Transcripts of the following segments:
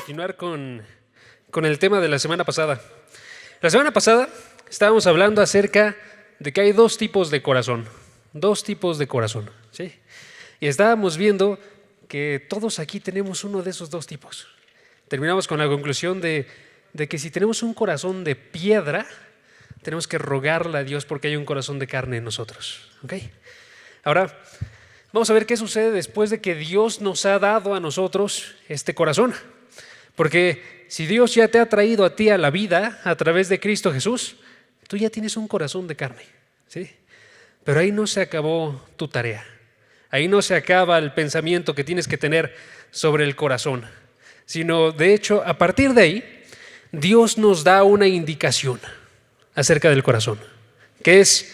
continuar con el tema de la semana pasada. La semana pasada estábamos hablando acerca de que hay dos tipos de corazón. Dos tipos de corazón, ¿sí? Y estábamos viendo que todos aquí tenemos uno de esos dos tipos. Terminamos con la conclusión de que si tenemos un corazón de piedra, tenemos que rogarle a Dios porque hay un corazón de carne en nosotros. ¿Ok? Ahora, vamos a ver qué sucede después de que Dios nos ha dado a nosotros este corazón. Porque si Dios ya te ha traído a ti a la vida a través de Cristo Jesús, tú ya tienes un corazón de carne, ¿sí? Pero ahí no se acabó tu tarea. Ahí no se acaba el pensamiento que tienes que tener sobre el corazón, sino de hecho, a partir de ahí, Dios nos da una indicación acerca del corazón, que es: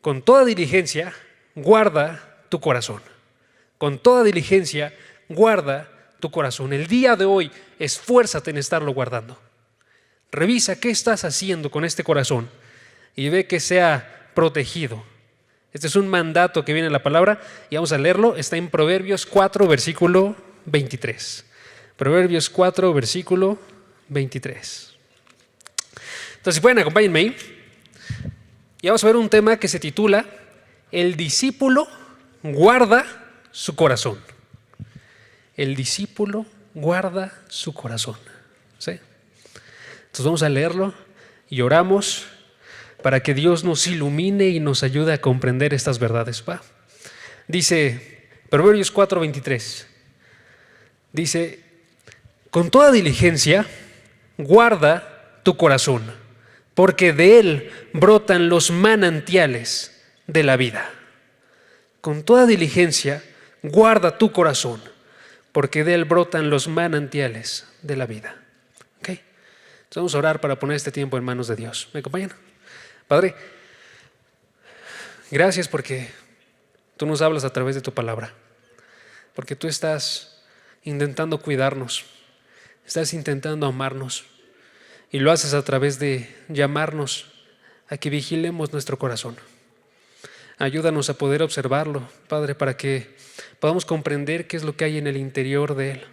con toda diligencia, guarda tu corazón. Con toda diligencia, guarda tu corazón. El día de hoy, esfuérzate en estarlo guardando. Revisa qué estás haciendo con este corazón y ve que sea protegido. Este es un mandato que viene en la palabra y vamos a leerlo. Está en Proverbios 4, versículo 23. Proverbios 4, versículo 23. Entonces, si pueden, acompáñenme ahí. Y vamos a ver un tema que se titula: el discípulo guarda su corazón. El discípulo guarda su corazón, ¿sí? Entonces vamos a leerlo y oramos para que Dios nos ilumine y nos ayude a comprender estas verdades. ¿Va? Dice Proverbios 4:23. Dice: con toda diligencia guarda tu corazón, porque de él brotan los manantiales de la vida. Con toda diligencia guarda tu corazón, porque de él brotan los manantiales de la vida. ¿Ok? Entonces vamos a orar para poner este tiempo en manos de Dios. ¿Me acompañan? Padre, gracias porque tú nos hablas a través de tu palabra, porque tú estás intentando cuidarnos, estás intentando amarnos, y lo haces a través de llamarnos a que vigilemos nuestro corazón. Ayúdanos a poder observarlo, Padre, para que podamos comprender qué es lo que hay en el interior de él,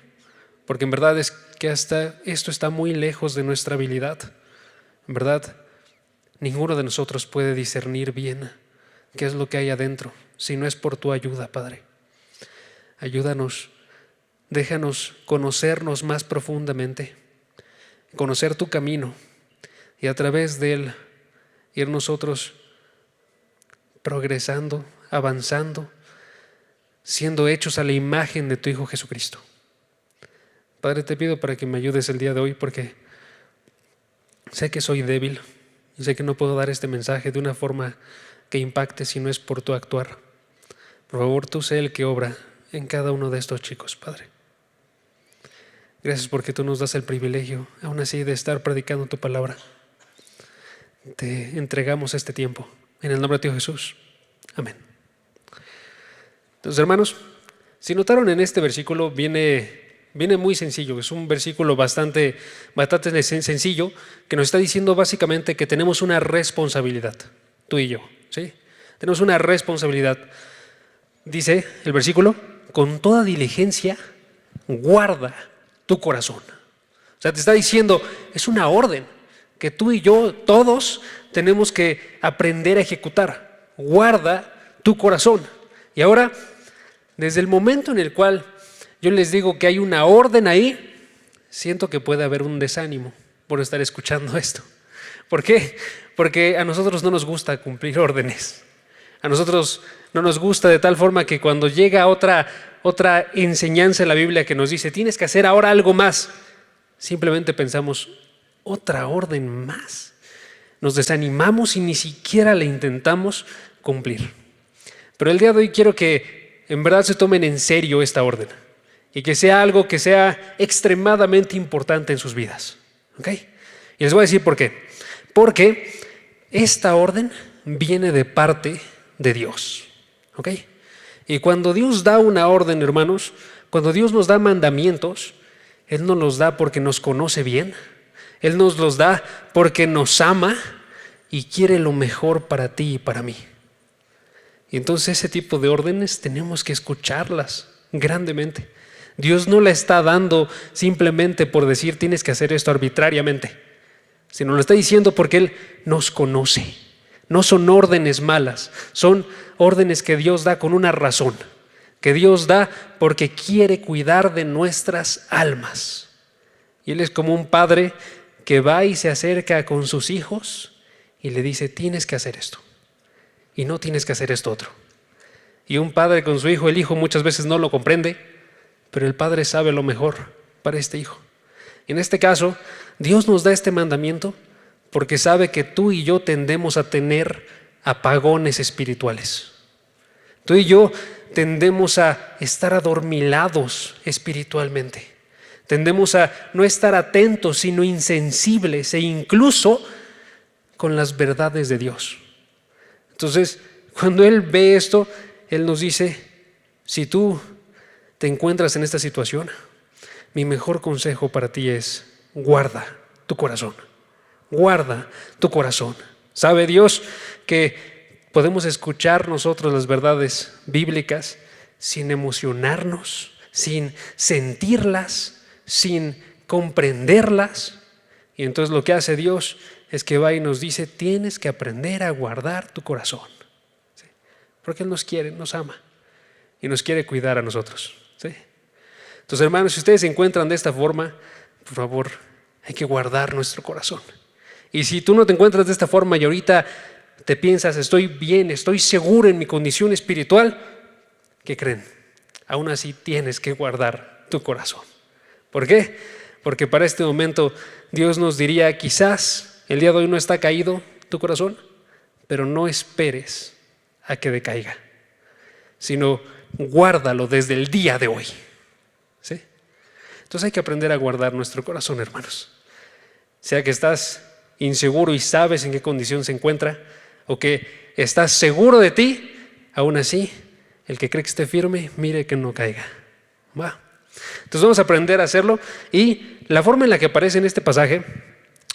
porque en verdad es que hasta esto está muy lejos de nuestra habilidad. En verdad, ninguno de nosotros puede discernir bien qué es lo que hay adentro, si no es por tu ayuda, Padre. Ayúdanos, déjanos conocernos más profundamente, conocer tu camino y a través de él ir nosotros progresando, avanzando, siendo hechos a la imagen de tu Hijo Jesucristo. Padre, te pido para que me ayudes el día de hoy, porque sé que soy débil y sé que no puedo dar este mensaje de una forma que impacte si no es por tu actuar. Por favor, tú sé el que obra en cada uno de estos chicos, Padre. Gracias porque tú nos das el privilegio, aún así, de estar predicando tu palabra. Te entregamos este tiempo en el nombre de Dios Jesús. Amén. Entonces, hermanos, si notaron, en este versículo viene muy sencillo. Es un versículo bastante sencillo, que nos está diciendo básicamente que tenemos una responsabilidad, tú y yo, ¿sí? Tenemos una responsabilidad. Dice el versículo: con toda diligencia guarda tu corazón. O sea, te está diciendo, es una orden que tú y yo todos tenemos que aprender a ejecutar. Guarda tu corazón. Y ahora, desde el momento en el cual yo les digo que hay una orden ahí, siento que puede haber un desánimo por estar escuchando esto. ¿Por qué? Porque a nosotros no nos gusta cumplir órdenes. A nosotros no nos gusta, de tal forma que cuando llega otra enseñanza en la Biblia que nos dice tienes que hacer ahora algo más, simplemente pensamos, otra orden más. Nos desanimamos y ni siquiera la intentamos cumplir. Pero el día de hoy quiero que en verdad se tomen en serio esta orden y que sea algo que sea extremadamente importante en sus vidas. ¿Ok? Y les voy a decir por qué. Porque esta orden viene de parte de Dios. ¿Ok? Y cuando Dios da una orden, hermanos, cuando Dios nos da mandamientos, Él no los da porque nos conoce bien. Él nos los da porque nos ama y quiere lo mejor para ti y para mí. Y entonces ese tipo de órdenes tenemos que escucharlas grandemente. Dios no la está dando simplemente por decir tienes que hacer esto arbitrariamente, sino lo está diciendo porque Él nos conoce. No son órdenes malas, son órdenes que Dios da con una razón, que Dios da porque quiere cuidar de nuestras almas. Y Él es como un padre que va y se acerca con sus hijos y le dice, tienes que hacer esto y no tienes que hacer esto otro. Y un padre con su hijo, el hijo muchas veces no lo comprende, pero el padre sabe lo mejor para este hijo. En este caso, Dios nos da este mandamiento porque sabe que tú y yo tendemos a tener apagones espirituales. Tú y yo tendemos a estar adormilados espiritualmente. Tendemos a no estar atentos, sino insensibles e incluso con las verdades de Dios. Entonces, cuando Él ve esto, Él nos dice, si tú te encuentras en esta situación, mi mejor consejo para ti es guarda tu corazón. Guarda tu corazón. ¿Sabe Dios que podemos escuchar nosotros las verdades bíblicas sin emocionarnos, sin sentirlas, sin comprenderlas? Y entonces lo que hace Dios es que va y nos dice, tienes que aprender a guardar tu corazón. ¿Sí? Porque Él nos quiere, nos ama y nos quiere cuidar a nosotros. ¿Sí? Entonces, hermanos, si ustedes se encuentran de esta forma, por favor, hay que guardar nuestro corazón. Y si tú no te encuentras de esta forma y ahorita te piensas, estoy bien, estoy seguro en mi condición espiritual, ¿qué creen? Aún así tienes que guardar tu corazón. ¿Por qué? Porque para este momento Dios nos diría, quizás el día de hoy no está caído tu corazón, pero no esperes a que decaiga, sino guárdalo desde el día de hoy. ¿Sí? Entonces hay que aprender a guardar nuestro corazón, hermanos. Sea que estás inseguro y sabes en qué condición se encuentra, o que estás seguro de ti, aún así, el que cree que esté firme, mire que no caiga. ¿Va? Entonces vamos a aprender a hacerlo, y la forma en la que aparece en este pasaje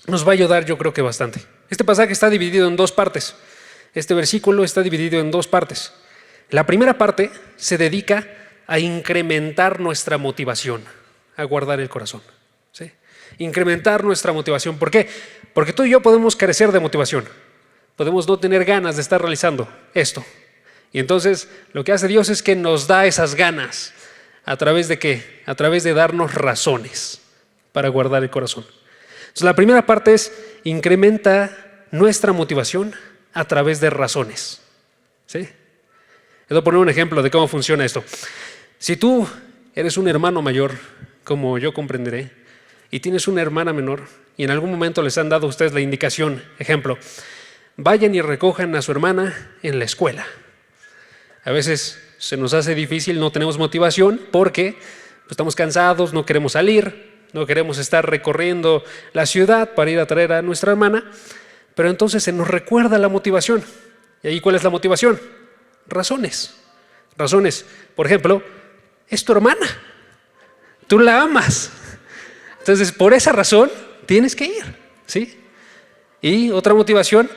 nos va a ayudar, yo creo que bastante. Este pasaje está dividido en dos partes. Este versículo está dividido en dos partes. La primera parte se dedica a incrementar nuestra motivación, a guardar el corazón. ¿Sí? Incrementar nuestra motivación. ¿Por qué? Porque tú y yo podemos carecer de motivación. Podemos no tener ganas de estar realizando esto. Y entonces lo que hace Dios es que nos da esas ganas. ¿A través de qué? A través de darnos razones para guardar el corazón. Entonces la primera parte es incrementa nuestra motivación a través de razones. ¿Sí? Les voy a poner un ejemplo de cómo funciona esto. Si tú eres un hermano mayor, como yo comprenderé, y tienes una hermana menor, y en algún momento les han dado a ustedes la indicación, ejemplo, vayan y recojan a su hermana en la escuela. A veces se nos hace difícil, no tenemos motivación porque pues, estamos cansados, no queremos salir, no queremos estar recorriendo la ciudad para ir a traer a nuestra hermana, pero entonces se nos recuerda la motivación. ¿Y ahí cuál es la motivación? Razones. Razones. Por ejemplo, es tu hermana. Tú la amas. Entonces, por esa razón, tienes que ir. ¿Sí? Y otra motivación,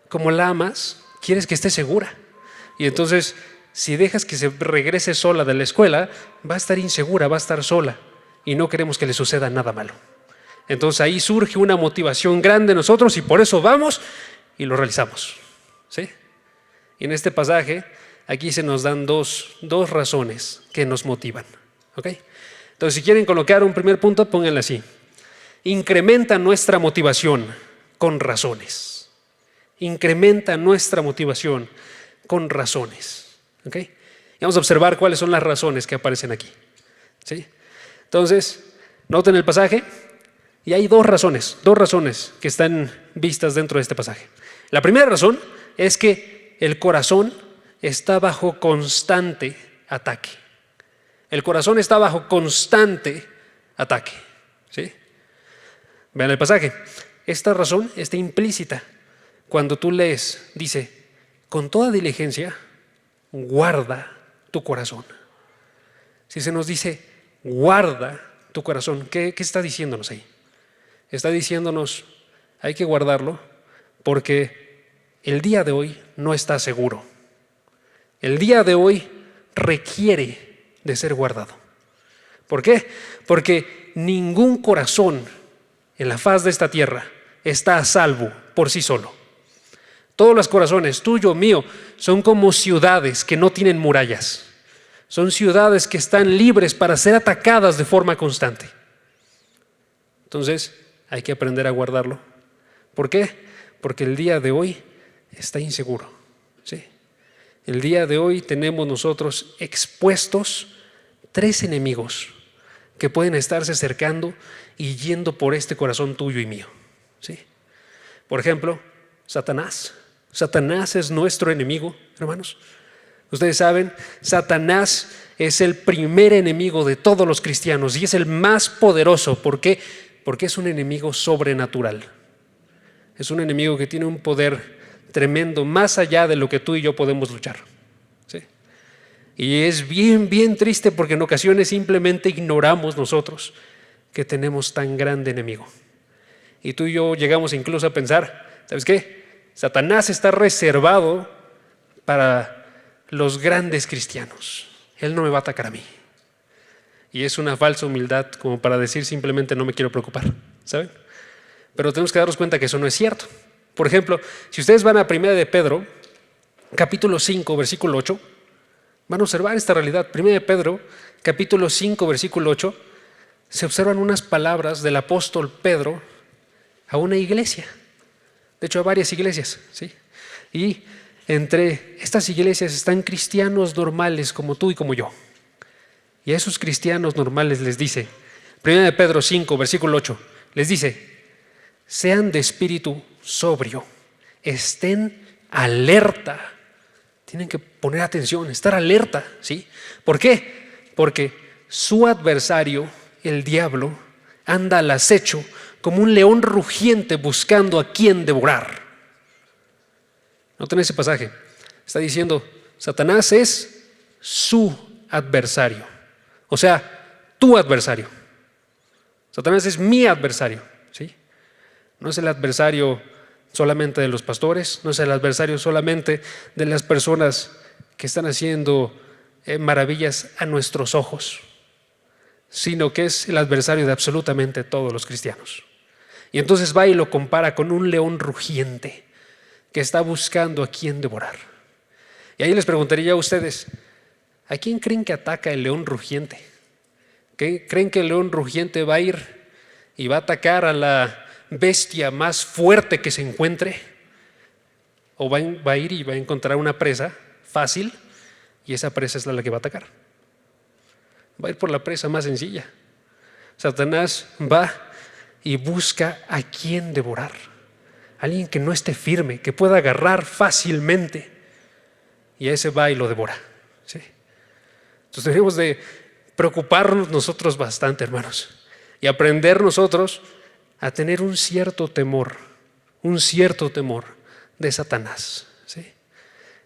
como la amas, quieres que esté segura. Y entonces, si dejas que se regrese sola de la escuela, va a estar insegura, va a estar sola. Y no queremos que le suceda nada malo. Entonces, ahí surge una motivación grande en nosotros y por eso vamos y lo realizamos. ¿Sí? Y en este pasaje, aquí se nos dan dos razones que nos motivan. ¿Ok? Entonces, si quieren colocar un primer punto, pónganlo así. Incrementa nuestra motivación con razones. Incrementa nuestra motivación con razones. ¿Ok? Y vamos a observar cuáles son las razones que aparecen aquí. ¿Sí? Entonces, noten el pasaje y hay dos razones que están vistas dentro de este pasaje. La primera razón es que el corazón está bajo constante ataque. El corazón está bajo constante ataque. ¿Sí? Vean el pasaje. Esta razón está implícita. Cuando tú lees, dice, con toda diligencia, guarda tu corazón. Si se nos dice, guarda tu corazón, ¿qué está diciéndonos ahí? Está diciéndonos, hay que guardarlo porque el día de hoy no está seguro. El día de hoy requiere de ser guardado. ¿Por qué? Porque ningún corazón en la faz de esta tierra está a salvo por sí solo. Todos los corazones, tuyo, mío, son como ciudades que no tienen murallas. Son ciudades que están libres para ser atacadas de forma constante. Entonces, hay que aprender a guardarlo. ¿Por qué? Porque el día de hoy está inseguro. ¿Sí? El día de hoy tenemos nosotros expuestos 3 enemigos que pueden estarse acercando y yendo por este corazón tuyo y mío. ¿Sí? Por ejemplo, Satanás. Satanás es nuestro enemigo, hermanos. Ustedes saben, Satanás es el primer enemigo de todos los cristianos y es el más poderoso. ¿Por qué? Porque es un enemigo sobrenatural. Es un enemigo que tiene un poder tremendo, más allá de lo que tú y yo podemos luchar. ¿Sí? Y es bien triste porque en ocasiones simplemente ignoramos nosotros que tenemos tan grande enemigo. Y tú y yo llegamos incluso a pensar, ¿sabes qué? Satanás está reservado para los grandes cristianos. Él no me va a atacar a mí. Y es una falsa humildad como para decir simplemente no me quiero preocupar, ¿saben? Pero tenemos que darnos cuenta que eso no es cierto. Por ejemplo, si ustedes van a 1 de Pedro, capítulo 5, versículo 8, van a observar esta realidad. 1 de Pedro, capítulo 5, versículo 8, se observan unas palabras del apóstol Pedro a una iglesia. De hecho, a varias iglesias, ¿sí? Y entre estas iglesias están cristianos normales como tú y como yo. Y a esos cristianos normales les dice, 1 de Pedro 5, versículo 8, les dice, sean de espíritu sobrio, estén alerta. Tienen que poner atención, estar alerta, ¿sí? ¿Por qué? Porque su adversario, el diablo, anda al acecho como un león rugiente buscando a quien devorar. Noten ese pasaje. Está diciendo, Satanás es su adversario. O sea, tu adversario. Satanás es mi adversario, ¿sí? No es el adversario solamente de los pastores, no es el adversario solamente de las personas que están haciendo maravillas a nuestros ojos, sino que es el adversario de absolutamente todos los cristianos. Y entonces va y lo compara con un león rugiente que está buscando a quien devorar. Y ahí les preguntaría a ustedes, ¿a quién creen que ataca el león rugiente? ¿Creen que el león rugiente va a ir y va a atacar a la bestia más fuerte que se encuentre? ¿O va a ir y va a encontrar una presa fácil y esa presa es la que va a atacar? Va a ir por la presa más sencilla. Satanás va y busca a quien devorar. Alguien que no esté firme, que pueda agarrar fácilmente. Y a ese va y lo devora. ¿Sí? Entonces tenemos de preocuparnos nosotros bastante, hermanos. Y aprender nosotros a tener un cierto temor de Satanás. ¿Sí?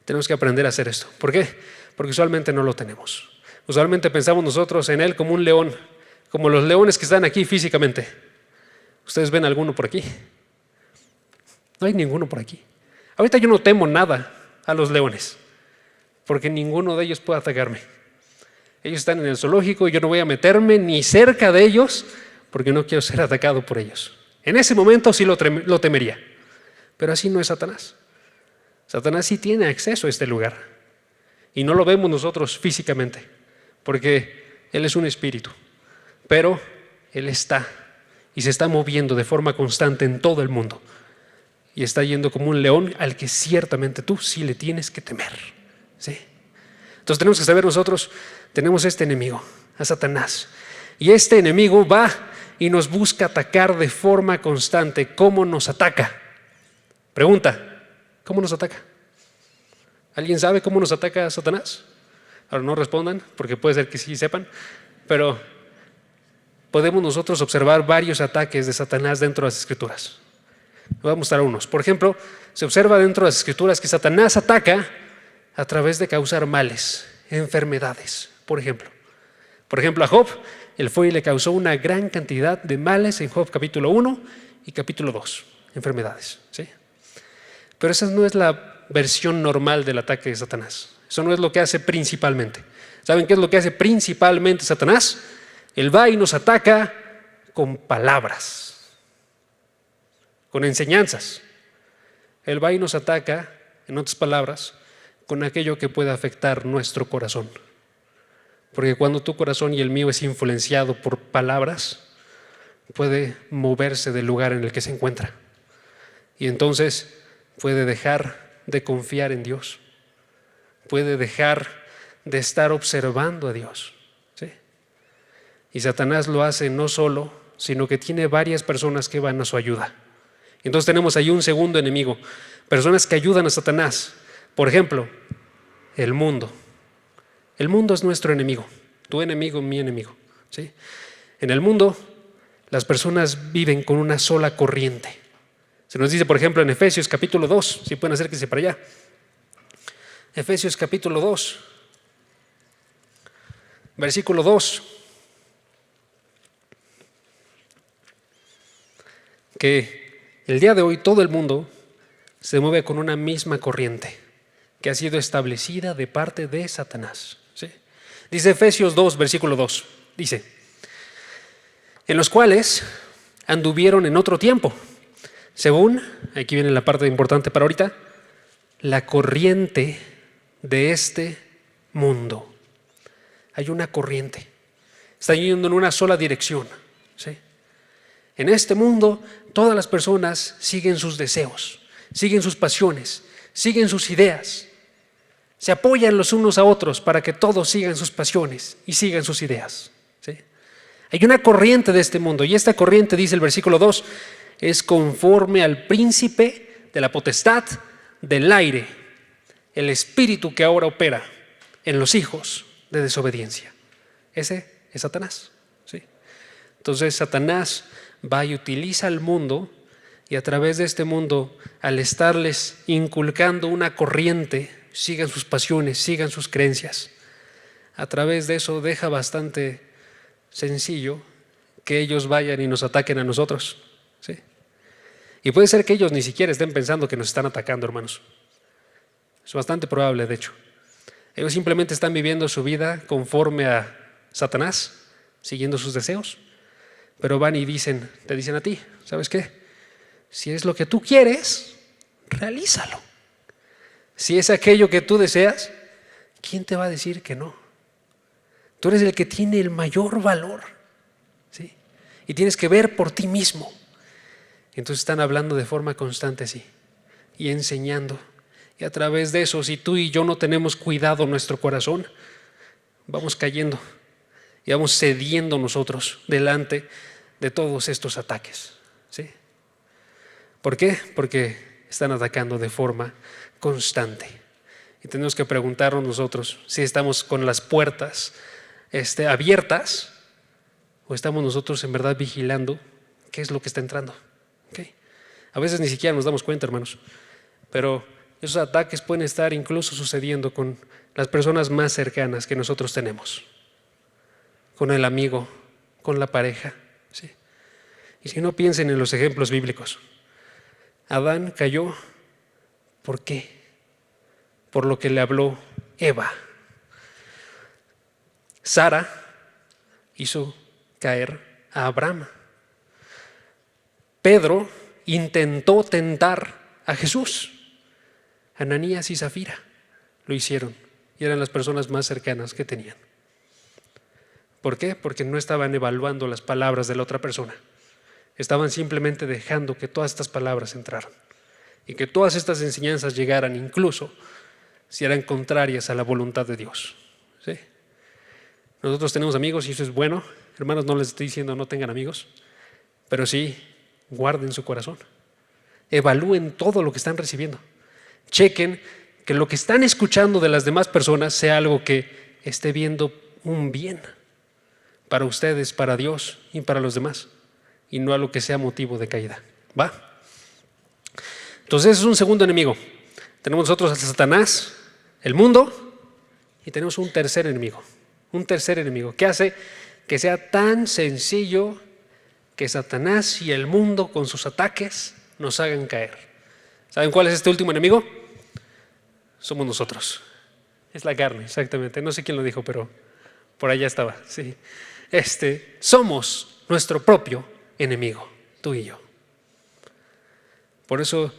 Tenemos que aprender a hacer esto. ¿Por qué? Porque usualmente no lo tenemos. Usualmente pensamos nosotros en él como un león, como los leones que están aquí físicamente. ¿Ustedes ven alguno por aquí? No hay ninguno por aquí. Ahorita yo no temo nada a los leones, porque ninguno de ellos puede atacarme. Ellos están en el zoológico y yo no voy a meterme ni cerca de ellos porque no quiero ser atacado por ellos. En ese momento sí lo temería, pero así no es Satanás. Satanás sí tiene acceso a este lugar y no lo vemos nosotros físicamente, porque él es un espíritu, pero él está y se está moviendo de forma constante en todo el mundo y está yendo como un león al que ciertamente tú sí le tienes que temer. ¿Sí? Entonces tenemos que saber nosotros, tenemos este enemigo, a Satanás, y este enemigo va y nos busca atacar de forma constante. ¿Cómo nos ataca? Pregunta, ¿cómo nos ataca? ¿Alguien sabe cómo nos ataca Satanás? Ahora no respondan, porque puede ser que sí sepan, pero podemos nosotros observar varios ataques de Satanás dentro de las Escrituras. Voy a mostrar unos. Por ejemplo, se observa dentro de las Escrituras que Satanás ataca a través de causar males, enfermedades, por ejemplo. A Job, él fue y le causó una gran cantidad de males en Job capítulo 1 y capítulo 2, enfermedades, ¿sí? Pero esa no es la versión normal del ataque de Satanás. Eso no es lo que hace principalmente. ¿Saben qué es lo que hace principalmente Satanás? Él va y nos ataca con palabras, con enseñanzas. Él va y nos ataca, en otras palabras, con aquello que puede afectar nuestro corazón. Porque cuando tu corazón y el mío es influenciado por palabras, puede moverse del lugar en el que se encuentra. Y entonces puede dejar de confiar en Dios. Puede dejar de estar observando a Dios. ¿Sí? Y Satanás lo hace no solo, sino que tiene varias personas que van a su ayuda. Entonces tenemos ahí un segundo enemigo. Personas que ayudan a Satanás. Por ejemplo, el mundo. El mundo es nuestro enemigo. Tu enemigo, mi enemigo. ¿Sí? En el mundo, las personas viven con una sola corriente. Se nos dice, por ejemplo, en Efesios capítulo 2, si pueden acérquense para allá. Efesios capítulo 2, versículo 2. Que el día de hoy todo el mundo se mueve con una misma corriente que ha sido establecida de parte de Satanás. ¿Sí? Dice Efesios 2, versículo 2. Dice, en los cuales anduvieron en otro tiempo, según, aquí viene la parte importante para ahorita, la corriente de este mundo. Hay una corriente. Están yendo en una sola dirección. ¿Sí? En este mundo, todas las personas siguen sus deseos, siguen sus pasiones, siguen sus ideas. Se apoyan los unos a otros para que todos sigan sus pasiones y sigan sus ideas. ¿Sí? Hay una corriente de este mundo y esta corriente, dice el versículo 2, es conforme al príncipe de la potestad del aire, el espíritu que ahora opera en los hijos de desobediencia. Ese es Satanás. ¿Sí? Entonces Satanás va y utiliza al mundo y a través de este mundo, al estarles inculcando una corriente, sigan sus pasiones, sigan sus creencias, a través de eso deja bastante sencillo que ellos vayan y nos ataquen a nosotros. ¿Sí? Y puede ser que ellos ni siquiera estén pensando que nos están atacando, hermanos. Es bastante probable, de hecho. Ellos simplemente están viviendo su vida conforme a Satanás, siguiendo sus deseos, pero van y te dicen a ti, ¿sabes qué? Si es lo que tú quieres, realízalo. Si es aquello que tú deseas, ¿quién te va a decir que no? Tú eres el que tiene el mayor valor, ¿sí? Y tienes que ver por ti mismo. Entonces están hablando de forma constante así y enseñando. Y a través de eso, si tú y yo no tenemos cuidado nuestro corazón, vamos cayendo y vamos cediendo nosotros delante de todos estos ataques. ¿Sí? ¿Por qué? Porque están atacando de forma constante. Y tenemos que preguntarnos nosotros si estamos con las puertas abiertas o estamos nosotros en verdad vigilando qué es lo que está entrando. ¿Okay? A veces ni siquiera nos damos cuenta, hermanos, pero esos ataques pueden estar incluso sucediendo con las personas más cercanas que nosotros tenemos, con el amigo, con la pareja. ¿Sí? Y si no, piensen en los ejemplos bíblicos. Adán cayó, ¿por qué? Por lo que le habló Eva. Sara hizo caer a Abraham. Pedro intentó tentar a Jesús. Ananías y Zafira lo hicieron y eran las personas más cercanas que tenían. ¿Por qué? Porque no estaban evaluando las palabras de la otra persona. Estaban simplemente dejando que todas estas palabras entraran y que todas estas enseñanzas llegaran, incluso si eran contrarias a la voluntad de Dios. ¿Sí? Nosotros tenemos amigos y eso es bueno. Hermanos, no les estoy diciendo no tengan amigos, pero sí guarden su corazón. Evalúen todo lo que están recibiendo. Chequen que lo que están escuchando de las demás personas sea algo que esté viendo un bien para ustedes, para Dios y para los demás, y no algo que sea motivo de caída. ¿Va? Entonces ese es un segundo enemigo. Tenemos nosotros a Satanás, el mundo, y tenemos un tercer enemigo que hace que sea tan sencillo que Satanás y el mundo con sus ataques nos hagan caer. ¿Saben cuál es este último enemigo? Somos nosotros. Es la carne, exactamente. No sé quién lo dijo, pero por allá estaba. Sí. somos nuestro propio enemigo, tú y yo. Por eso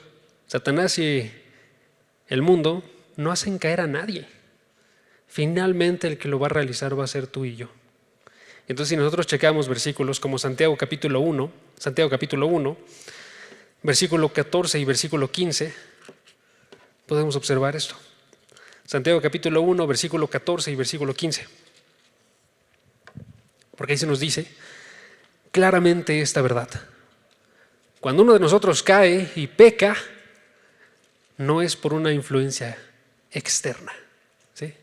Satanás y el mundo no hacen caer a nadie. Finalmente el que lo va a realizar va a ser tú y yo. Entonces, si nosotros checamos versículos como Santiago capítulo 1, versículo 14 y versículo 15, podemos observar esto. Santiago capítulo 1, versículo 14 y versículo 15. Porque ahí se nos dice claramente esta verdad. Cuando uno de nosotros cae y peca, no es por una influencia externa, ¿sí?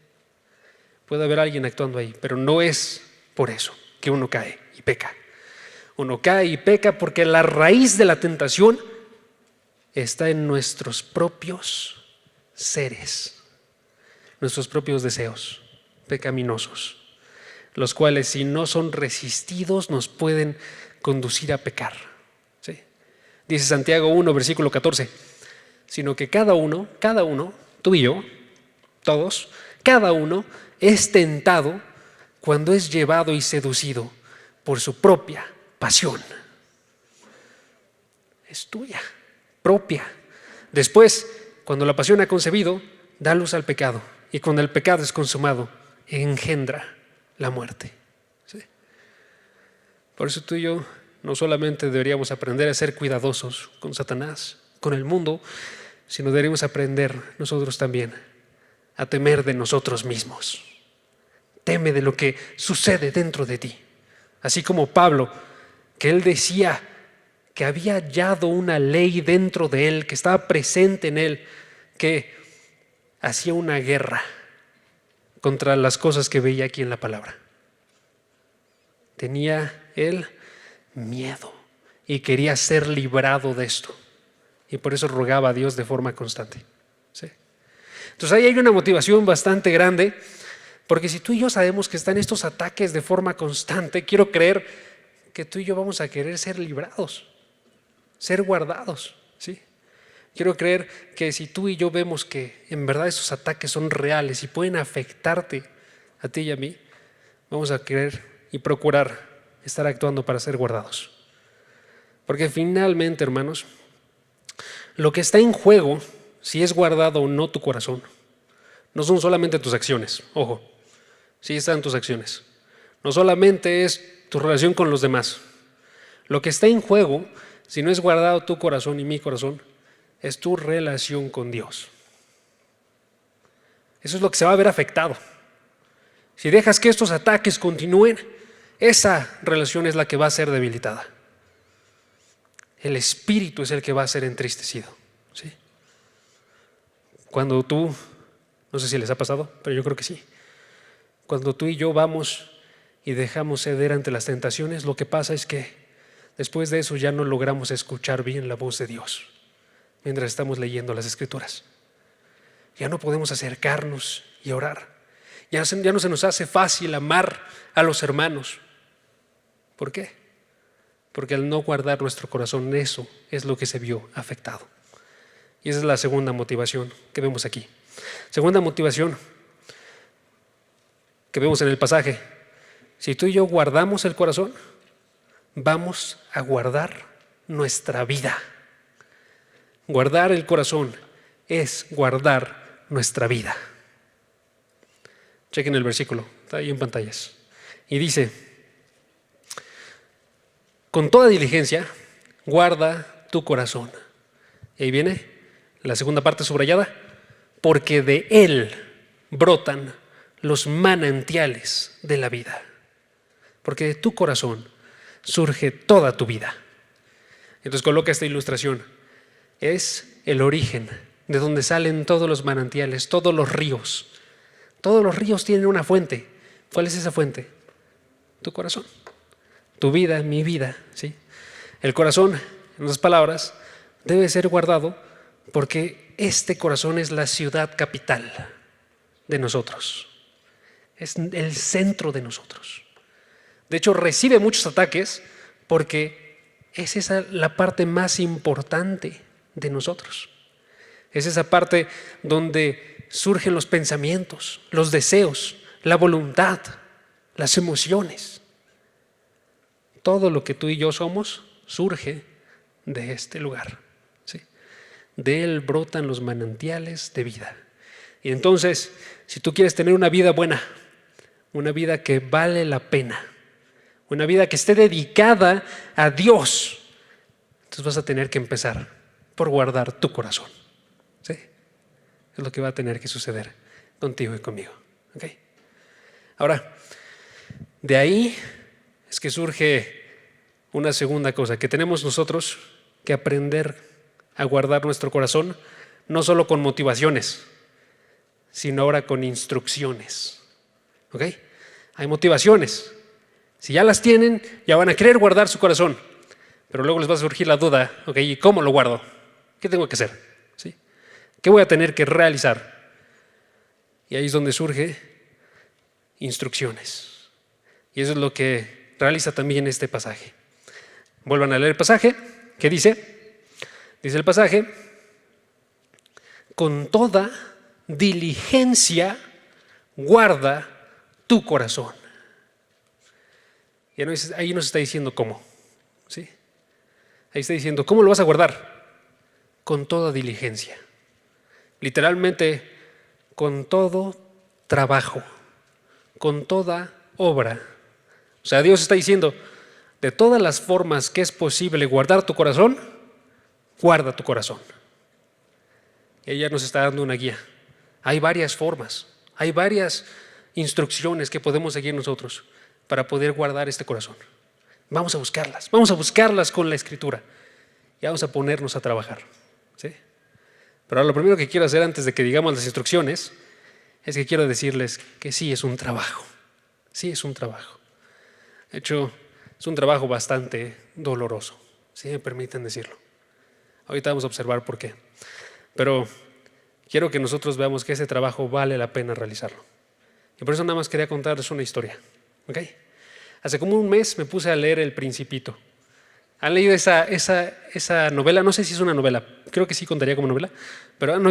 Puede haber alguien actuando ahí, pero no es por eso que uno cae y peca. Uno cae y peca porque la raíz de la tentación está en nuestros propios seres, nuestros propios deseos pecaminosos, los cuales, si no son resistidos, nos pueden conducir a pecar, ¿sí? Dice Santiago 1, versículo 14, sino que cada uno, tú y yo, todos, cada uno es tentado cuando es llevado y seducido por su propia pasión. Es tuya, propia. Después, cuando la pasión ha concebido, da luz al pecado, y cuando el pecado es consumado, engendra la muerte, ¿sí? Por eso tú y yo no solamente deberíamos aprender a ser cuidadosos con Satanás, con el mundo, sino deberíamos aprender nosotros también a temer de nosotros mismos. Teme de lo que sucede dentro de ti. Así como Pablo, que él decía que había hallado una ley dentro de él, que estaba presente en él, que hacía una guerra contra las cosas que veía aquí en la palabra. Tenía él miedo y quería ser librado de esto. Y por eso rogaba a Dios de forma constante, ¿sí? Entonces ahí hay una motivación bastante grande, porque si tú y yo sabemos que están estos ataques de forma constante, quiero creer que tú y yo vamos a querer ser librados, ser guardados, ¿sí? Quiero creer que si tú y yo vemos que en verdad esos ataques son reales y pueden afectarte a ti y a mí, vamos a querer y procurar estar actuando para ser guardados. Porque finalmente, hermanos, lo que está en juego, si es guardado o no tu corazón, no son solamente tus acciones, ojo, sí están tus acciones, no solamente es tu relación con los demás. Lo que está en juego, si no es guardado tu corazón y mi corazón, es tu relación con Dios. Eso es lo que se va a ver afectado. Si dejas que estos ataques continúen, esa relación es la que va a ser debilitada. El espíritu es el que va a ser entristecido, ¿sí? Cuando tú, no sé si les ha pasado, pero yo creo que sí. Cuando tú y yo vamos y dejamos ceder ante las tentaciones, lo que pasa es que después de eso ya no logramos escuchar bien la voz de Dios mientras estamos leyendo las Escrituras. Ya no podemos acercarnos y orar. Ya no se nos hace fácil amar a los hermanos. ¿Por qué? Porque al no guardar nuestro corazón, eso es lo que se vio afectado. Y esa es la segunda motivación que vemos aquí. Segunda motivación que vemos en el pasaje. Si tú y yo guardamos el corazón, vamos a guardar nuestra vida. Guardar el corazón es guardar nuestra vida. Chequen el versículo, está ahí en pantallas. Y dice: con toda diligencia, guarda tu corazón. Y ahí viene la segunda parte subrayada: porque de él brotan los manantiales de la vida. Porque de tu corazón surge toda tu vida. Entonces coloca esta ilustración. Es el origen de donde salen todos los manantiales, todos los ríos. Todos los ríos tienen una fuente. ¿Cuál es esa fuente? Tu corazón. Tu vida, mi vida, ¿sí? El corazón, en otras palabras, debe ser guardado porque este corazón es la ciudad capital de nosotros. Es el centro de nosotros. De hecho, recibe muchos ataques porque es esa la parte más importante de nosotros. Es esa parte donde surgen los pensamientos, los deseos, la voluntad, las emociones. Todo lo que tú y yo somos surge de este lugar, ¿sí? De él brotan los manantiales de vida. Y entonces, si tú quieres tener una vida buena, una vida que vale la pena, una vida que esté dedicada a Dios, entonces vas a tener que empezar por guardar tu corazón, ¿sí? Es lo que va a tener que suceder contigo y conmigo, ¿ok? Ahora, de ahí es que surge una segunda cosa, que tenemos nosotros que aprender a guardar nuestro corazón, no solo con motivaciones, sino ahora con instrucciones, ¿ok? Hay motivaciones. Si ya las tienen, ya van a querer guardar su corazón, pero luego les va a surgir la duda, ¿ok? ¿Y cómo lo guardo? ¿Qué tengo que hacer? ¿Sí? ¿Qué voy a tener que realizar? Y ahí es donde surge instrucciones. Y eso es lo que realiza también este pasaje. Vuelvan a leer el pasaje. ¿Qué dice? Dice el pasaje: con toda diligencia guarda tu corazón. Y ahí nos está diciendo cómo, ¿sí? Ahí está diciendo, ¿cómo lo vas a guardar? Con toda diligencia. Literalmente, con todo trabajo, con toda obra. O sea, Dios está diciendo, de todas las formas que es posible guardar tu corazón, guarda tu corazón. Y ella nos está dando una guía. Hay varias formas, hay varias instrucciones que podemos seguir nosotros para poder guardar este corazón. Vamos a buscarlas con la Escritura y vamos a ponernos a trabajar, ¿sí? Pero ahora lo primero que quiero hacer antes de que digamos las instrucciones es que quiero decirles que sí es un trabajo, sí es un trabajo. De hecho, es un trabajo bastante doloroso, si me permiten decirlo. Ahorita vamos a observar por qué. Pero quiero que nosotros veamos que ese trabajo vale la pena realizarlo. Y por eso nada más quería contarles una historia, ¿ok? Hace como un mes me puse a leer El Principito. ¿Han leído esa novela? No sé si es una novela, creo que sí contaría como novela, pero ¿han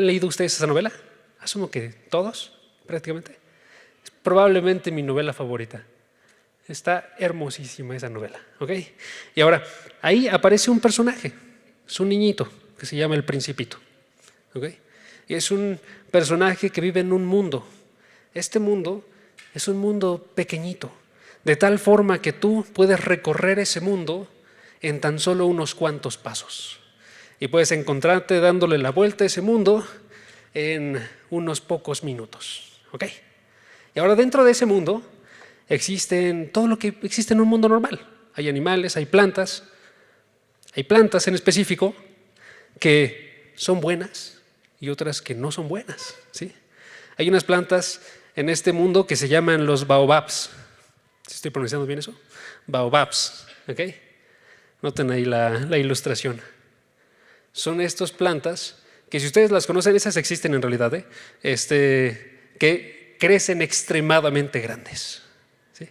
leído ustedes esa novela? Asumo que todos, prácticamente. Es probablemente mi novela favorita. Está hermosísima esa novela, ¿ok? Y ahora, ahí aparece un personaje, es un niñito que se llama El Principito, ¿ok? Y es un personaje que vive en un mundo. Este mundo es un mundo pequeñito, de tal forma que tú puedes recorrer ese mundo en tan solo unos cuantos pasos. Y puedes encontrarte dándole la vuelta a ese mundo en unos pocos minutos, ¿ok? Y ahora dentro de ese mundo existen todo lo que existe en un mundo normal. Hay animales, hay plantas en específico que son buenas y otras que no son buenas, ¿sí? Hay unas plantas en este mundo que se llaman los baobabs. ¿Estoy pronunciando bien eso? Baobabs, ¿ok? Noten ahí la ilustración. Son estas plantas que, si ustedes las conocen, esas existen en realidad, que crecen extremadamente grandes, ¿sí?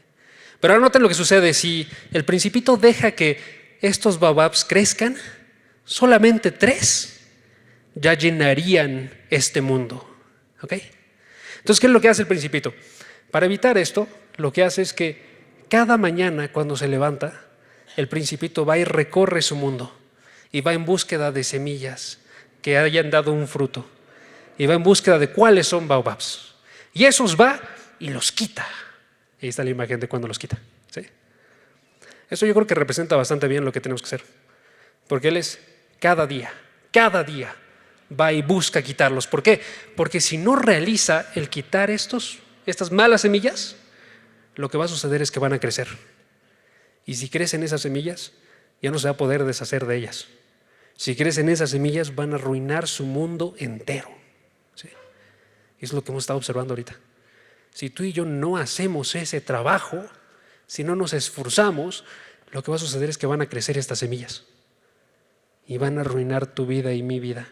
Pero ahora noten lo que sucede. Si el Principito deja que estos baobabs crezcan, solamente 3 ya llenarían este mundo, ¿ok? Entonces, ¿qué es lo que hace el Principito? Para evitar esto, lo que hace es que cada mañana cuando se levanta, el Principito va y recorre su mundo y va en búsqueda de semillas que hayan dado un fruto y va en búsqueda de cuáles son baobabs. Y esos va y los quita. Ahí está la imagen de cuando los quita, ¿sí? Eso yo creo que representa bastante bien lo que tenemos que hacer, porque él es cada día va y busca quitarlos. ¿Por qué? Porque si no realiza el quitar estas malas semillas, lo que va a suceder es que van a crecer. Y si crecen esas semillas, ya no se va a poder deshacer de ellas. Si crecen esas semillas, van a arruinar su mundo entero, ¿sí? Y es lo que hemos estado observando ahorita. Si tú y yo no hacemos ese trabajo, si no nos esforzamos, lo que va a suceder es que van a crecer estas semillas y van a arruinar tu vida y mi vida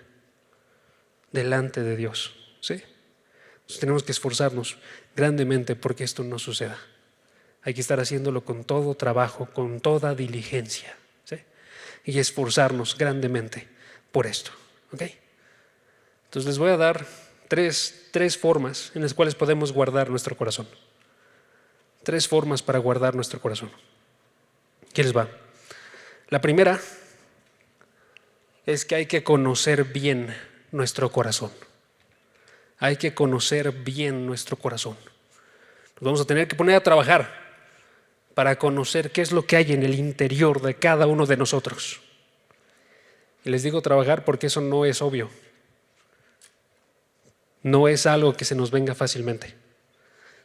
delante de Dios, ¿sí? Entonces tenemos que esforzarnos grandemente porque esto no suceda. Hay que estar haciéndolo con todo trabajo, con toda diligencia, ¿sí? Y esforzarnos grandemente por esto, ¿ok? Entonces les voy a dar tres formas en las cuales podemos guardar nuestro corazón. 3 formas para guardar nuestro corazón. Aquí les va. La primera es que hay que conocer bien nuestro corazón. Hay que conocer bien nuestro corazón. Nos vamos a tener que poner a trabajar para conocer qué es lo que hay en el interior de cada uno de nosotros. Y les digo trabajar porque eso no es obvio. No es algo que se nos venga fácilmente.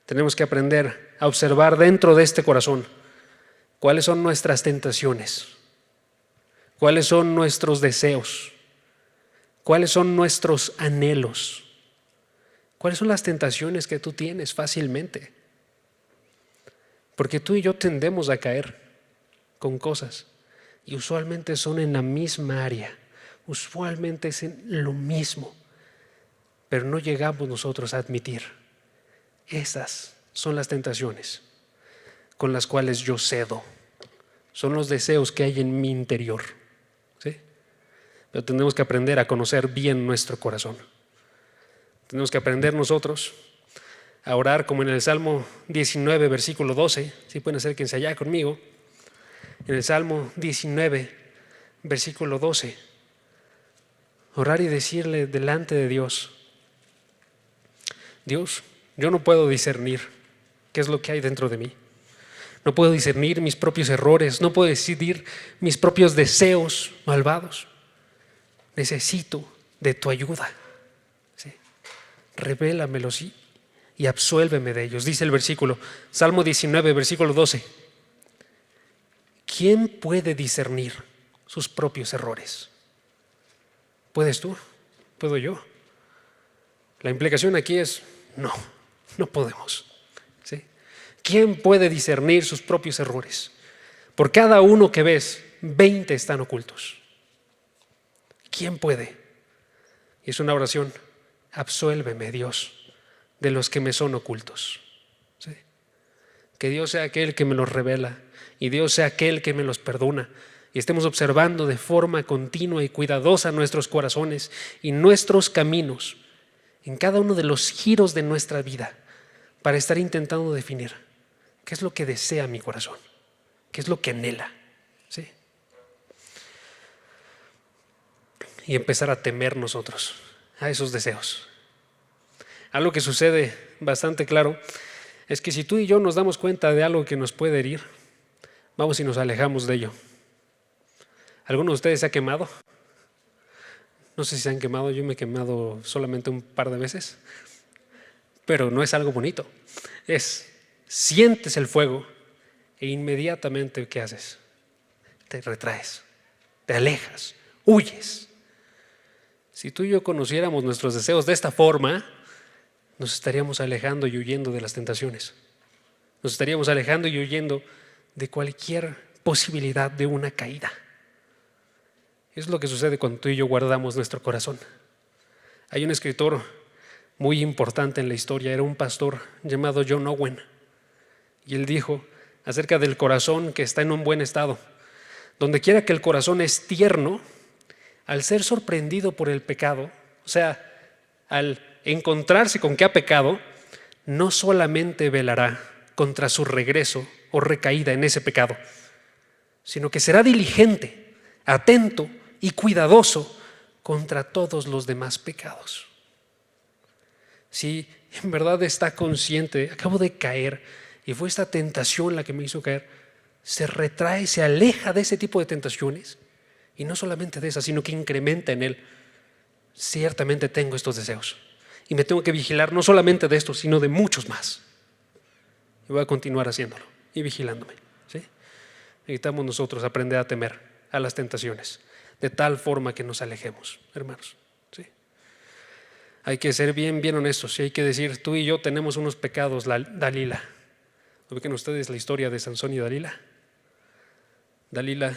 Tenemos que aprender a observar dentro de este corazón cuáles son nuestras tentaciones, cuáles son nuestros deseos, cuáles son nuestros anhelos, cuáles son las tentaciones que tú tienes fácilmente. Porque tú y yo tendemos a caer con cosas y usualmente son en la misma área, usualmente es en lo mismo, pero no llegamos nosotros a admitir. Esas son las tentaciones con las cuales yo cedo, son los deseos que hay en mi interior, ¿sí? Pero tenemos que aprender a conocer bien nuestro corazón. Tenemos que aprender nosotros a orar como en el Salmo 19, versículo 12. Si pueden acérquense allá conmigo. En el Salmo 19, versículo 12. Orar y decirle delante de Dios: Dios, yo no puedo discernir qué es lo que hay dentro de mí. No puedo discernir mis propios errores. No puedo decidir mis propios deseos malvados. Necesito de tu ayuda. ¿Sí? Revélamelos y absuélveme de ellos. Dice el versículo, Salmo 19, versículo 12. ¿Quién puede discernir sus propios errores? ¿Puedes tú? ¿Puedo yo? La implicación aquí es no podemos. ¿Sí? ¿Quién puede discernir sus propios errores? Por cada uno que ves, 20 están ocultos. ¿Quién puede? Y es una oración: absuélveme, Dios, de los que me son ocultos. ¿Sí? Que Dios sea aquel que me los revela y Dios sea aquel que me los perdona, y estemos observando de forma continua y cuidadosa nuestros corazones y nuestros caminos en cada uno de los giros de nuestra vida para estar intentando definir qué es lo que desea mi corazón, qué es lo que anhela. ¿Sí? Y empezar a temer nosotros a esos deseos. Algo que sucede bastante claro es que si tú y yo nos damos cuenta de algo que nos puede herir, vamos y nos alejamos de ello. ¿Alguno de ustedes se ha quemado? No sé si se han quemado, yo me he quemado solamente un par de veces, pero no es algo bonito. Sientes el fuego e inmediatamente ¿qué haces? Te retraes, te alejas, huyes. Si tú y yo conociéramos nuestros deseos de esta forma, nos estaríamos alejando y huyendo de las tentaciones. Nos estaríamos alejando y huyendo de cualquier posibilidad de una caída. Es lo que sucede cuando tú y yo guardamos nuestro corazón. Hay un escritor muy importante en la historia, era un pastor llamado John Owen, y él dijo acerca del corazón que está en un buen estado: donde quiera que el corazón es tierno, al ser sorprendido por el pecado, o sea, al encontrarse con que ha pecado, no solamente velará contra su regreso o recaída en ese pecado, sino que será diligente, atento y cuidadoso contra todos los demás pecados. Si en verdad está consciente, acabo de caer y fue esta tentación la que me hizo caer, se retrae, se aleja de ese tipo de tentaciones, y no solamente de esas, sino que incrementa en él: ciertamente tengo estos deseos y me tengo que vigilar no solamente de estos, sino de muchos más, y voy a continuar haciéndolo y vigilándome. ¿Sí? Necesitamos nosotros aprender a temer a las tentaciones de tal forma que nos alejemos, hermanos. ¿Sí? Hay que ser bien honestos y hay que decir: tú y yo tenemos unos pecados. Dalila, ¿ubican ustedes la historia de Sansón y Dalila? Dalila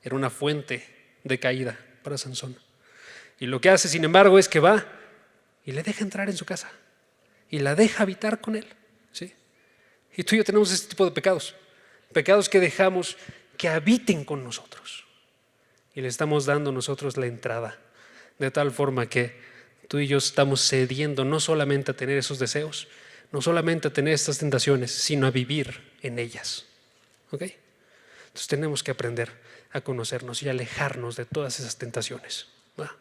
era una fuente de caída para Sansón, y lo que hace, sin embargo, es que va y le deja entrar en su casa y la deja habitar con él. ¿Sí? Y tú y yo tenemos este tipo de pecados que dejamos que habiten con nosotros, y le estamos dando nosotros la entrada, de tal forma que tú y yo estamos cediendo no solamente a tener esos deseos, no solamente a tener estas tentaciones, sino a vivir en ellas. ¿Ok? Entonces tenemos que aprender a conocernos y alejarnos de todas esas tentaciones, ¿va?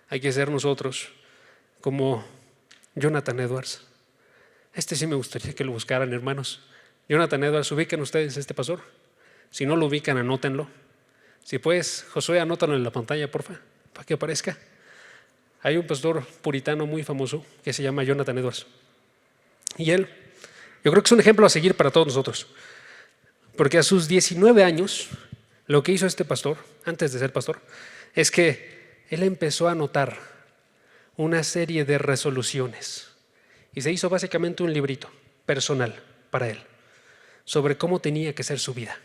Hay que ser nosotros como Jonathan Edwards. Sí me gustaría que lo buscaran, hermanos. Jonathan Edwards, ¿ubican ustedes a este pastor? Si no lo ubican, anótenlo. Si puedes, Josué, anótalo en la pantalla, porfa, para que aparezca. Hay un pastor puritano muy famoso que se llama Jonathan Edwards. Y él, yo creo que es un ejemplo a seguir para todos nosotros. Porque a sus 19 años, lo que hizo este pastor, antes de ser pastor, es que él empezó a anotar una serie de resoluciones. Y se hizo básicamente un librito personal para él, sobre cómo tenía que ser su vida,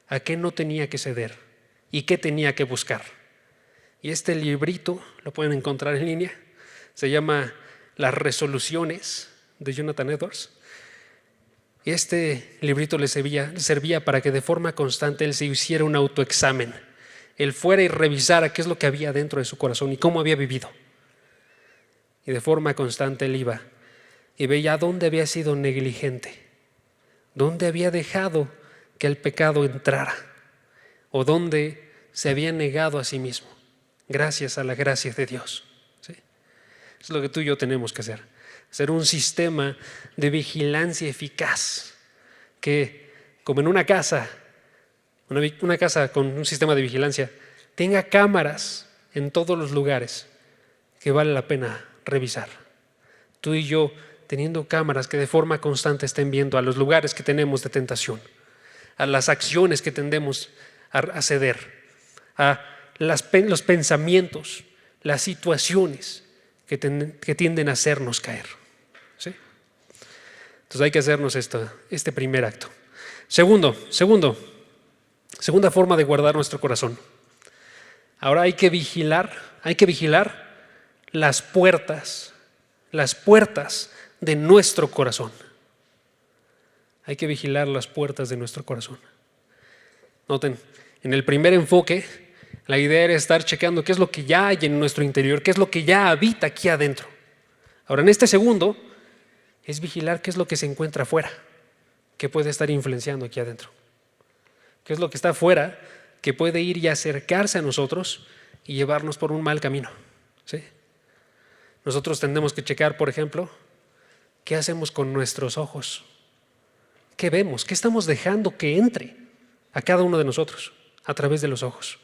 a qué no tenía que ceder y qué tenía que buscar. Y este librito lo pueden encontrar en línea, se llama Las Resoluciones de Jonathan Edwards. Y este librito le servía para que de forma constante él se hiciera un autoexamen. Él fuera y revisara qué es lo que había dentro de su corazón y cómo había vivido. Y de forma constante él iba y veía dónde había sido negligente, dónde había dejado que el pecado entrara o dónde se había negado a sí mismo, gracias a la gracia de Dios. ¿Sí? Es lo que tú y yo tenemos que hacer un sistema de vigilancia eficaz que, como en una casa con un sistema de vigilancia, tenga cámaras en todos los lugares que vale la pena revisar. Tú y yo teniendo cámaras que de forma constante estén viendo a los lugares que tenemos de tentación, a las acciones que tendemos a ceder, a los pensamientos, las situaciones que tienden a hacernos caer. ¿Sí? Entonces hay que hacernos este primer acto. Segunda forma de guardar nuestro corazón. Ahora hay que vigilar las puertas de nuestro corazón. Hay que vigilar las puertas de nuestro corazón. Noten, en el primer enfoque, la idea era estar checando qué es lo que ya hay en nuestro interior, qué es lo que ya habita aquí adentro. Ahora, en este segundo, es vigilar qué es lo que se encuentra afuera, que puede estar influenciando aquí adentro. ¿Qué es lo que está afuera que puede ir y acercarse a nosotros y llevarnos por un mal camino? ¿Sí? Nosotros tendremos que checar, por ejemplo, ¿qué hacemos con nuestros ojos? ¿Qué vemos? ¿Qué estamos dejando que entre a cada uno de nosotros a través de los ojos?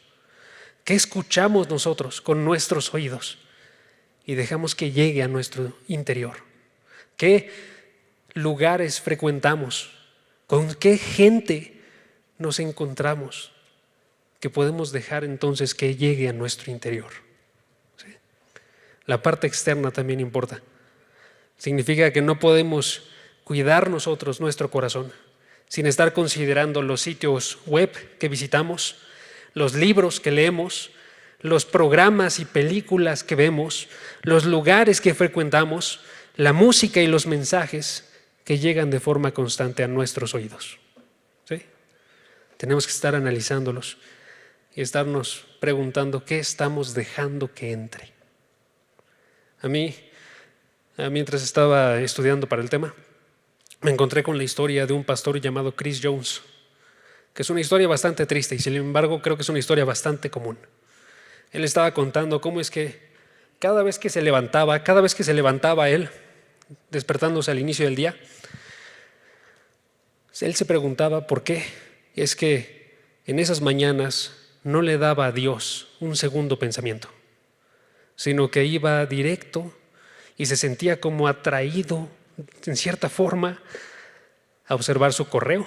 ¿Qué escuchamos nosotros con nuestros oídos y dejamos que llegue a nuestro interior? ¿Qué lugares frecuentamos? ¿Con qué gente nos encontramos que podemos dejar entonces que llegue a nuestro interior? ¿Sí? La parte externa también importa. Significa que no podemos cuidar nosotros nuestro corazón sin estar considerando los sitios web que visitamos, los libros que leemos, los programas y películas que vemos, los lugares que frecuentamos, la música y los mensajes que llegan de forma constante a nuestros oídos. ¿Sí? Tenemos que estar analizándolos y estarnos preguntando qué estamos dejando que entre. Mientras estaba estudiando para el tema, me encontré con la historia de un pastor llamado Chris Jones, que es una historia bastante triste y sin embargo creo que es una historia bastante común. Él estaba contando cómo es que cada vez que se levantaba él, despertándose al inicio del día, él se preguntaba por qué es que en esas mañanas no le daba a Dios un segundo pensamiento, sino que iba directo y se sentía como atraído en cierta forma a observar su correo,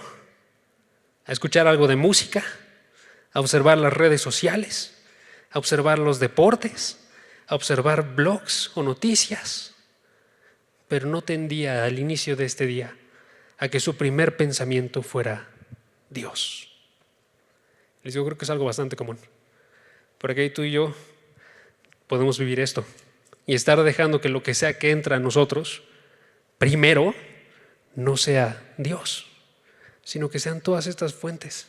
a escuchar algo de música, a observar las redes sociales, a observar los deportes, a observar blogs o noticias, pero no tendía al inicio de este día a que su primer pensamiento fuera Dios. Yo creo que es algo bastante común. Por aquí tú y yo podemos vivir esto y estar dejando que lo que sea que entra a nosotros primero no sea Dios, sino que sean todas estas fuentes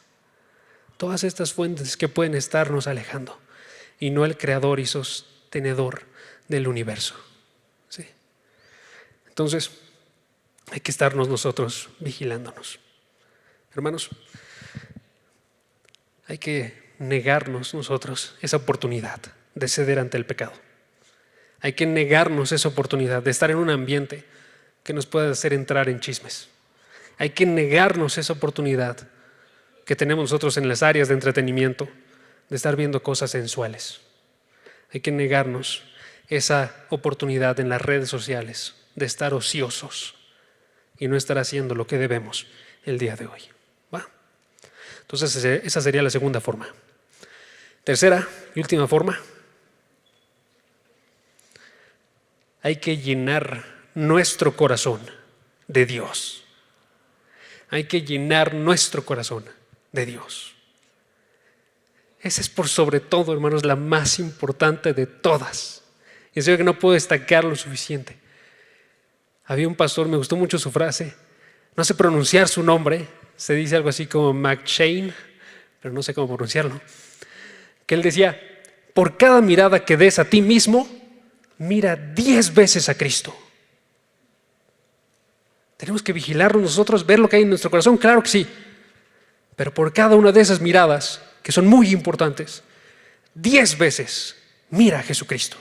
que pueden estarnos alejando y no el creador y sostenedor del universo. ¿Sí? Entonces hay que estarnos nosotros vigilándonos. Hermanos, hay que negarnos nosotros esa oportunidad de ceder ante el pecado. Hay que negarnos esa oportunidad de estar en un ambiente que nos pueda hacer entrar en chismes. Hay que negarnos esa oportunidad que tenemos nosotros en las áreas de entretenimiento, de estar viendo cosas sensuales. Hay que negarnos esa oportunidad en las redes sociales de estar ociosos y no estar haciendo lo que debemos el día de hoy. ¿Va? Entonces esa sería la segunda forma. Tercera y última forma. Hay que llenar nuestro corazón de Dios. Hay que llenar nuestro corazón de Dios. Esa es por sobre todo, hermanos, la más importante de todas. Y es que no puedo destacar lo suficiente. Había un pastor, me gustó mucho su frase, no sé pronunciar su nombre, se dice algo así como McShane, pero no sé cómo pronunciarlo, que él decía, por cada mirada que des a ti mismo, mira 10 veces a Cristo. Tenemos que vigilarnos nosotros, ver lo que hay en nuestro corazón, claro que sí, pero por cada una de esas miradas, que son muy importantes, 10 veces mira a Jesucristo.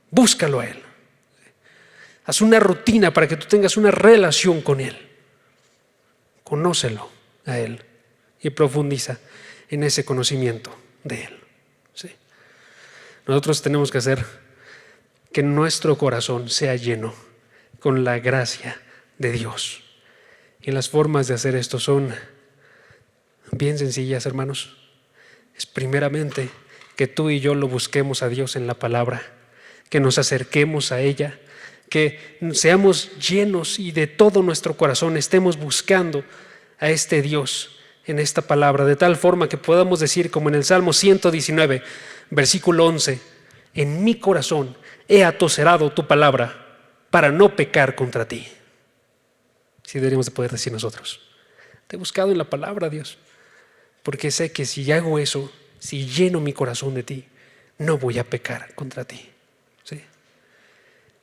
Búscalo a Él. Haz una rutina para que tú tengas una relación con Él. Conócelo a Él y profundiza en ese conocimiento de Él. ¿Sí? Nosotros tenemos que hacer que nuestro corazón sea lleno con la gracia de Dios. Y las formas de hacer esto son bien sencillas, hermanos. Es primeramente que tú y yo lo busquemos a Dios en la palabra, que nos acerquemos a ella, que seamos llenos y de todo nuestro corazón estemos buscando a este Dios en esta palabra, de tal forma que podamos decir como en el Salmo 119, versículo 11, en mi corazón he atoserado tu palabra para no pecar contra ti. Sí deberíamos de poder decir nosotros, te he buscado en la palabra, Dios, porque sé que si hago eso, si lleno mi corazón de ti, no voy a pecar contra ti. ¿Sí?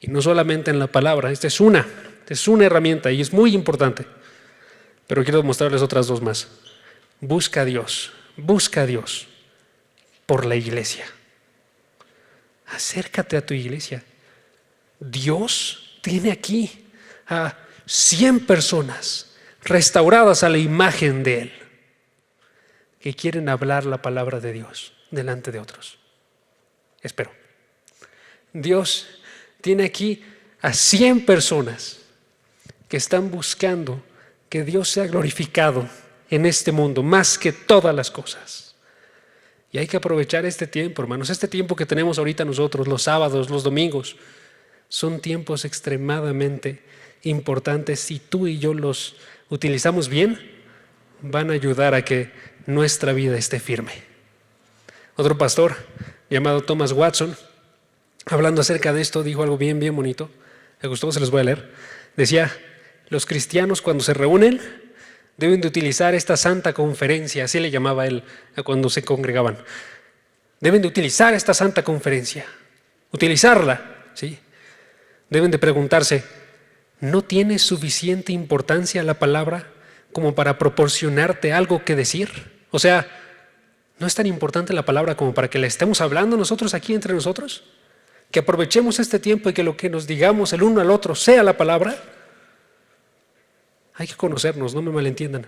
Y no solamente en la palabra, esta es una herramienta y es muy importante, pero quiero mostrarles otras dos más. Busca a Dios por la iglesia. Acércate a tu iglesia. Dios tiene aquí a 100 personas restauradas a la imagen de Él, que quieren hablar la palabra de Dios delante de otros. Espero. Dios tiene aquí a 100 personas que están buscando que Dios sea glorificado en este mundo más que todas las cosas. Y hay que aprovechar este tiempo, hermanos. Este tiempo que tenemos ahorita nosotros, los sábados, los domingos, son tiempos extremadamente importantes. Si tú y yo los utilizamos bien, van a ayudar a que nuestra vida esté firme. Otro pastor llamado Thomas Watson, hablando acerca de esto, dijo algo bien bonito. Me gustó, se los voy a leer. Decía, los cristianos cuando se reúnen deben de utilizar esta santa conferencia, así le llamaba él a cuando se congregaban. Deben de utilizar esta santa conferencia, utilizarla, ¿sí? Deben de preguntarse, ¿no tiene suficiente importancia la palabra como para proporcionarte algo que decir? O sea, ¿no es tan importante la palabra como para que la estemos hablando nosotros aquí entre nosotros? Que aprovechemos este tiempo y que lo que nos digamos el uno al otro sea la palabra. Hay que conocernos, no me malentiendan.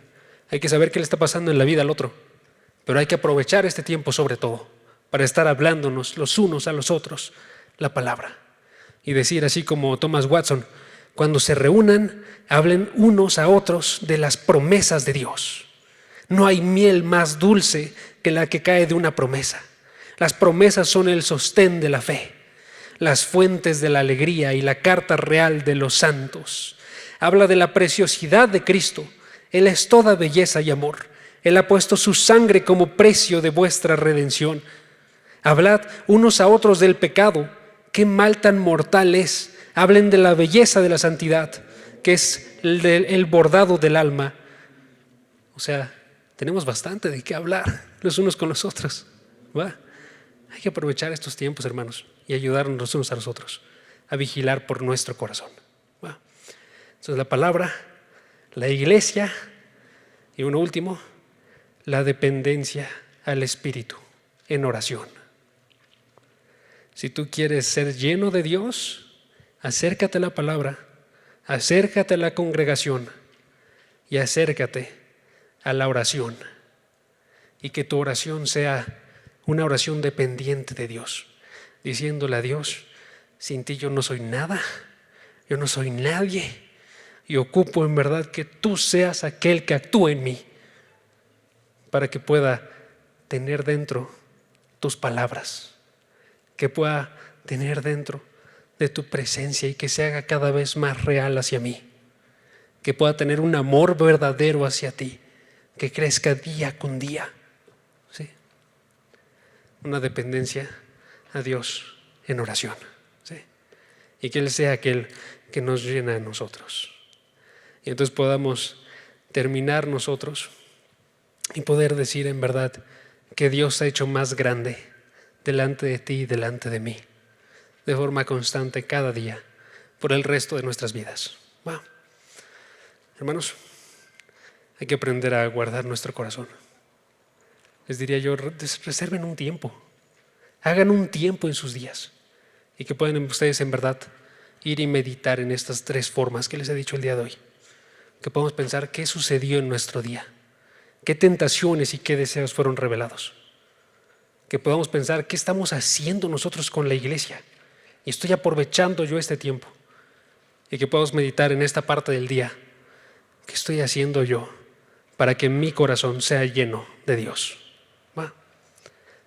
Hay que saber qué le está pasando en la vida al otro. Pero hay que aprovechar este tiempo sobre todo para estar hablándonos los unos a los otros la palabra. Y decir así como Thomas Watson, cuando se reúnan, hablen unos a otros de las promesas de Dios. No hay miel más dulce que la que cae de una promesa. Las promesas son el sostén de la fe, las fuentes de la alegría y la carta real de los santos. Habla de la preciosidad de Cristo. Él es toda belleza y amor. Él ha puesto su sangre como precio de vuestra redención. Hablad unos a otros del pecado. Qué mal tan mortal es. Hablen de la belleza de la santidad, que es el bordado del alma. O sea, tenemos bastante de qué hablar los unos con los otros. ¿Va? Hay que aprovechar estos tiempos, hermanos, y ayudarnos los unos a los otros a vigilar por nuestro corazón. ¿Va? Entonces la palabra, la iglesia y uno último, la dependencia al Espíritu en oración. Si tú quieres ser lleno de Dios, acércate a la palabra, acércate a la congregación y acércate a la oración. Y que tu oración sea una oración dependiente de Dios, diciéndole a Dios: sin ti yo no soy nada, yo no soy nadie, y ocupo en verdad que tú seas aquel que actúe en mí, para que pueda tener dentro tus palabras, que pueda tener dentro de tu presencia y que se haga cada vez más real hacia mí, que pueda tener un amor verdadero hacia ti, que crezca día con día. ¿Sí? Una dependencia a Dios en oración. ¿Sí? Y que Él sea aquel que nos llena a nosotros. Y entonces podamos terminar nosotros y poder decir en verdad que Dios se ha hecho más grande delante de ti y delante de mí, de forma constante cada día, por el resto de nuestras vidas. Wow. Hermanos, hay que aprender a guardar nuestro corazón. Les diría yo, reserven un tiempo, hagan un tiempo en sus días y que puedan ustedes en verdad ir y meditar en estas 3 formas que les he dicho el día de hoy. Que podamos pensar qué sucedió en nuestro día, qué tentaciones y qué deseos fueron revelados. Que podamos pensar qué estamos haciendo nosotros con la iglesia y estoy aprovechando yo este tiempo. Y que podamos meditar en esta parte del día, qué estoy haciendo yo para que mi corazón sea lleno de Dios. ¿Va?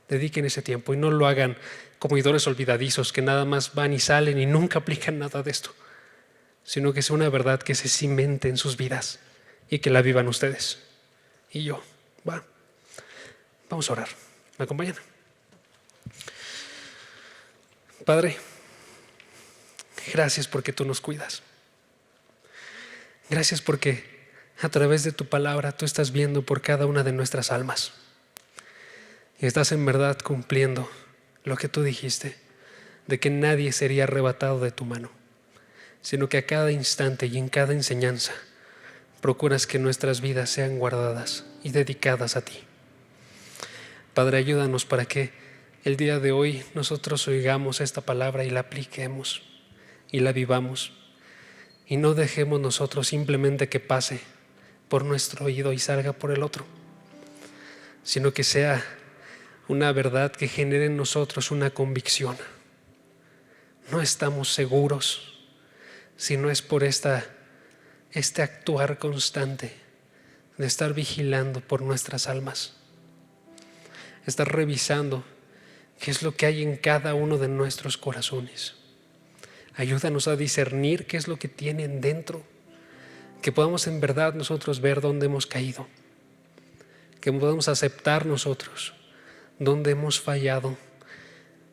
Dediquen ese tiempo y no lo hagan como oidores olvidadizos que nada más van y salen y nunca aplican nada de esto, sino que sea una verdad que se cimente en sus vidas y que la vivan ustedes y yo. ¿Va? Vamos a orar. ¿Me acompañan? Padre, gracias porque tú nos cuidas. Gracias porque a través de tu palabra tú estás viendo por cada una de nuestras almas y estás en verdad cumpliendo lo que tú dijiste, de que nadie sería arrebatado de tu mano, sino que a cada instante y en cada enseñanza procuras que nuestras vidas sean guardadas y dedicadas a ti. Padre, ayúdanos para que el día de hoy nosotros oigamos esta palabra y la apliquemos y la vivamos y no dejemos nosotros simplemente que pase por nuestro oído y salga por el otro, sino que sea una verdad que genere en nosotros una convicción. No estamos seguros si no es por este actuar constante de estar vigilando por nuestras almas, estar revisando qué es lo que hay en cada uno de nuestros corazones. Ayúdanos a discernir qué es lo que tienen dentro, que podamos en verdad nosotros ver dónde hemos caído, que podamos aceptar nosotros dónde hemos fallado,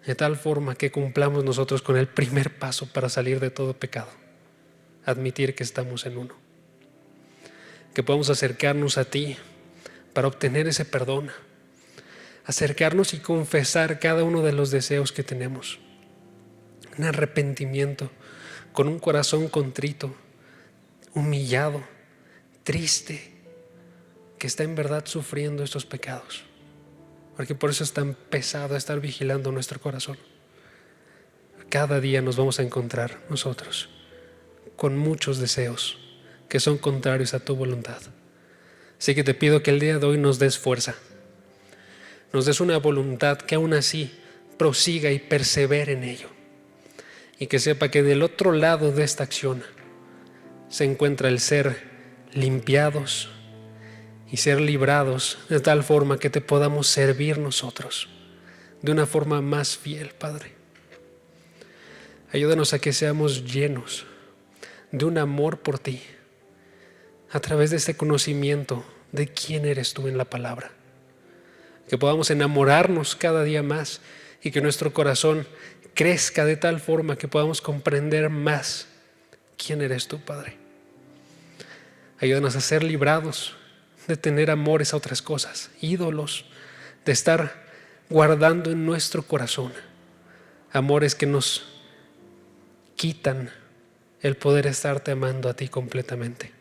de tal forma que cumplamos nosotros con el primer paso para salir de todo pecado: admitir que estamos en uno. Que podamos acercarnos a ti para obtener ese perdón, acercarnos y confesar cada uno de los deseos que tenemos, un arrepentimiento, con un corazón contrito, humillado, triste, que está en verdad sufriendo estos pecados, porque por eso es tan pesado estar vigilando nuestro corazón. Cada día nos vamos a encontrar nosotros con muchos deseos que son contrarios a tu voluntad. Así que te pido que el día de hoy nos des fuerza, nos des una voluntad que aún así prosiga y persevere en ello, y que sepa que del otro lado de esta acción se encuentra el ser limpiados y ser librados de tal forma que te podamos servir nosotros de una forma más fiel, Padre. Ayúdanos a que seamos llenos de un amor por ti a través de este conocimiento de quién eres tú en la palabra, que podamos enamorarnos cada día más y que nuestro corazón crezca de tal forma que podamos comprender más quién eres tú, Padre. Ayúdanos a ser librados de tener amores a otras cosas, ídolos, de estar guardando en nuestro corazón amores que nos quitan el poder estarte amando a ti completamente,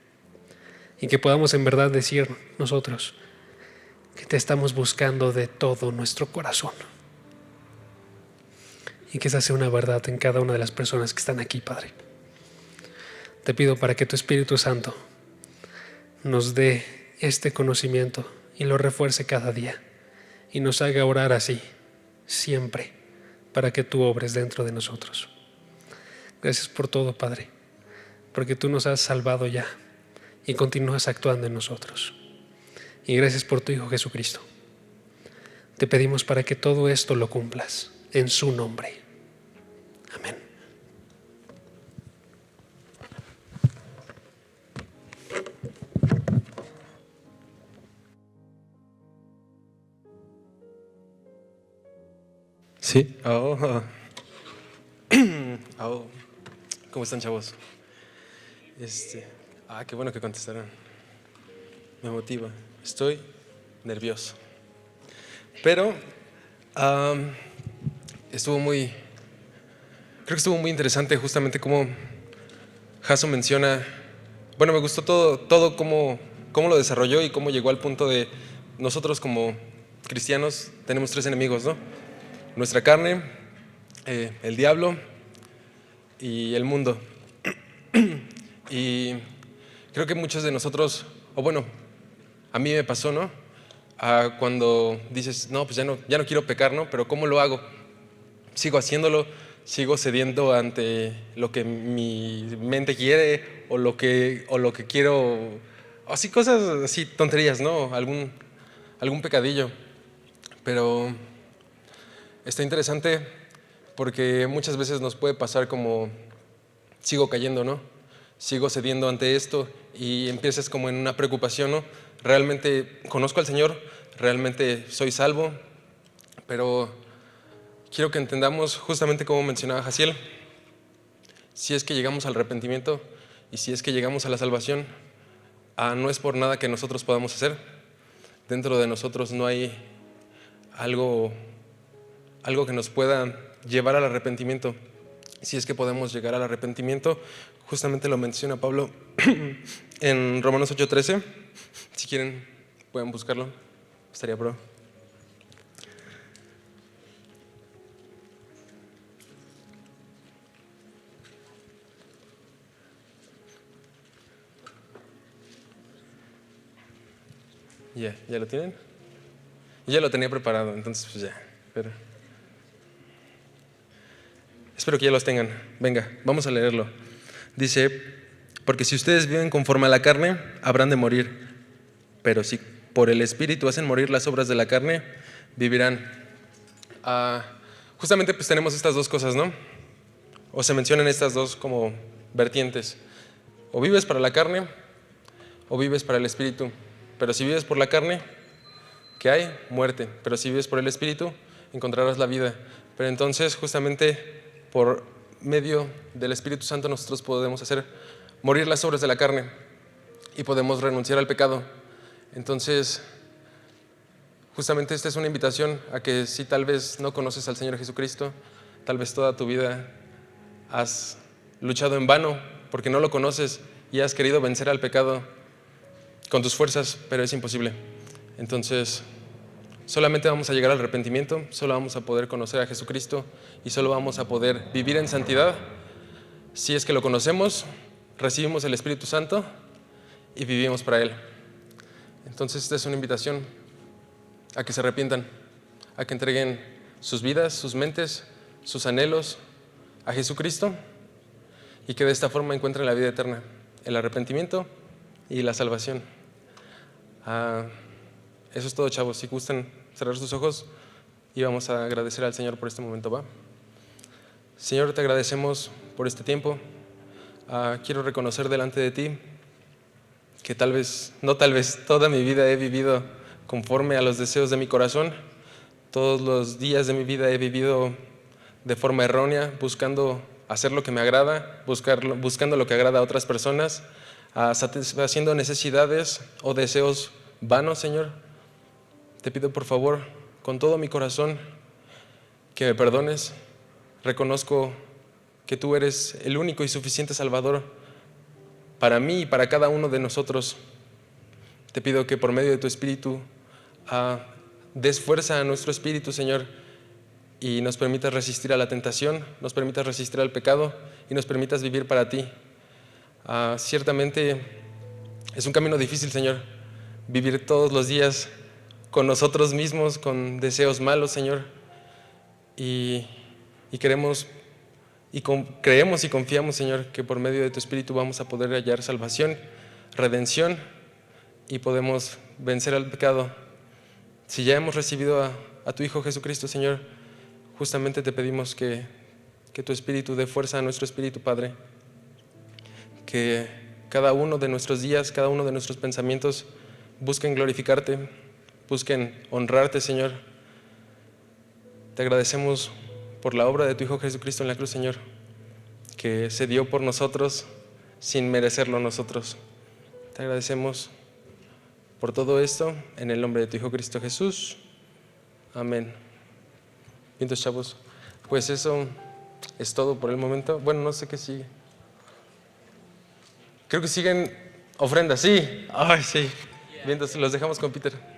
y que podamos en verdad decir nosotros que te estamos buscando de todo nuestro corazón. Y que esa sea una verdad en cada una de las personas que están aquí, Padre. Te pido para que tu Espíritu Santo nos dé este conocimiento y lo refuerce cada día y nos haga orar así, siempre, para que tú obres dentro de nosotros. Gracias por todo, Padre, porque tú nos has salvado ya y continúas actuando en nosotros. Y gracias por tu Hijo Jesucristo. Te pedimos para que todo esto lo cumplas en su nombre. Amén. Sí. ¿Cómo están, chavos? Qué bueno que contestaron. Me motiva. Estoy nervioso. Pero creo que estuvo muy interesante justamente como Jason menciona. Bueno, me gustó todo cómo lo desarrolló y cómo llegó al punto de nosotros como cristianos tenemos 3 enemigos, ¿no? Nuestra carne, el diablo y el mundo. Y creo que muchos de nosotros, o bueno, a mí me pasó, ¿no? Cuando dices, no, pues ya no quiero pecar, ¿no? Pero ¿cómo lo hago? Sigo haciéndolo, sigo cediendo ante lo que mi mente quiere o lo que quiero, así cosas así, tonterías, ¿no? Algún pecadillo. Pero está interesante porque muchas veces nos puede pasar como sigo cayendo, ¿no? Sigo cediendo ante esto y empiezas como en una preocupación, ¿no? Realmente conozco al Señor, realmente soy salvo, pero quiero que entendamos justamente como mencionaba Jaciel, si es que llegamos al arrepentimiento y si es que llegamos a la salvación, no es por nada que nosotros podamos hacer. Dentro de nosotros no hay algo que nos pueda llevar al arrepentimiento. Si es que podemos llegar al arrepentimiento, justamente lo menciona Pablo en Romanos 8:13. Si quieren, pueden buscarlo, estaría pro. ¿Ya lo tienen? Ya lo tenía preparado, entonces pues ya. Pero espero que ya los tengan. Venga, vamos a leerlo. Dice, porque si ustedes viven conforme a la carne, habrán de morir. Pero si por el Espíritu hacen morir las obras de la carne, vivirán. Justamente pues tenemos estas dos cosas, ¿no? O se mencionan estas dos como vertientes. O vives para la carne, o vives para el Espíritu. Pero si vives por la carne, ¿qué hay? Muerte. Pero si vives por el Espíritu, encontrarás la vida. Pero entonces justamente por medio del Espíritu Santo nosotros podemos hacer morir las obras de la carne y podemos renunciar al pecado. Entonces, justamente esta es una invitación a que si tal vez no conoces al Señor Jesucristo, tal vez toda tu vida has luchado en vano porque no lo conoces y has querido vencer al pecado con tus fuerzas, pero es imposible. Entonces, solamente vamos a llegar al arrepentimiento, solo vamos a poder conocer a Jesucristo y solo vamos a poder vivir en santidad si es que lo conocemos, recibimos el Espíritu Santo y vivimos para Él. Entonces esta es una invitación a que se arrepientan, a que entreguen sus vidas, sus mentes, sus anhelos a Jesucristo y que de esta forma encuentren la vida eterna, el arrepentimiento y la salvación. Eso es todo, chavos. Si gustan cerrar sus ojos y vamos a agradecer al Señor por este momento, ¿va? Señor, te agradecemos por este tiempo. Quiero reconocer delante de ti que toda mi vida he vivido conforme a los deseos de mi corazón. Todos los días de mi vida he vivido de forma errónea, buscando hacer lo que me agrada, buscando lo que agrada a otras personas, satisfaciendo necesidades o deseos vanos, Señor. Te pido por favor, con todo mi corazón, que me perdones. Reconozco que tú eres el único y suficiente Salvador para mí y para cada uno de nosotros. Te pido que por medio de tu Espíritu des fuerza a nuestro espíritu, Señor, y nos permitas resistir a la tentación, nos permitas resistir al pecado y nos permitas vivir para ti. Ciertamente es un camino difícil, Señor, vivir todos los días con nosotros mismos, con deseos malos, Señor, y creemos y confiamos, Señor, que por medio de tu Espíritu vamos a poder hallar salvación, redención y podemos vencer al pecado. Si ya hemos recibido a tu Hijo Jesucristo, Señor, justamente te pedimos que tu Espíritu dé fuerza a nuestro espíritu, Padre, que cada uno de nuestros días, cada uno de nuestros pensamientos busquen glorificarte, busquen honrarte, Señor. Te agradecemos por la obra de tu Hijo Jesucristo en la cruz, Señor, que se dio por nosotros sin merecerlo nosotros. Te agradecemos por todo esto en el nombre de tu Hijo Cristo Jesús. Amén. Bien, entonces, chavos, pues eso es todo por el momento. Bueno, no sé qué sigue. Creo que siguen ofrendas, sí. Ay, sí. Bien, entonces los dejamos con Peter.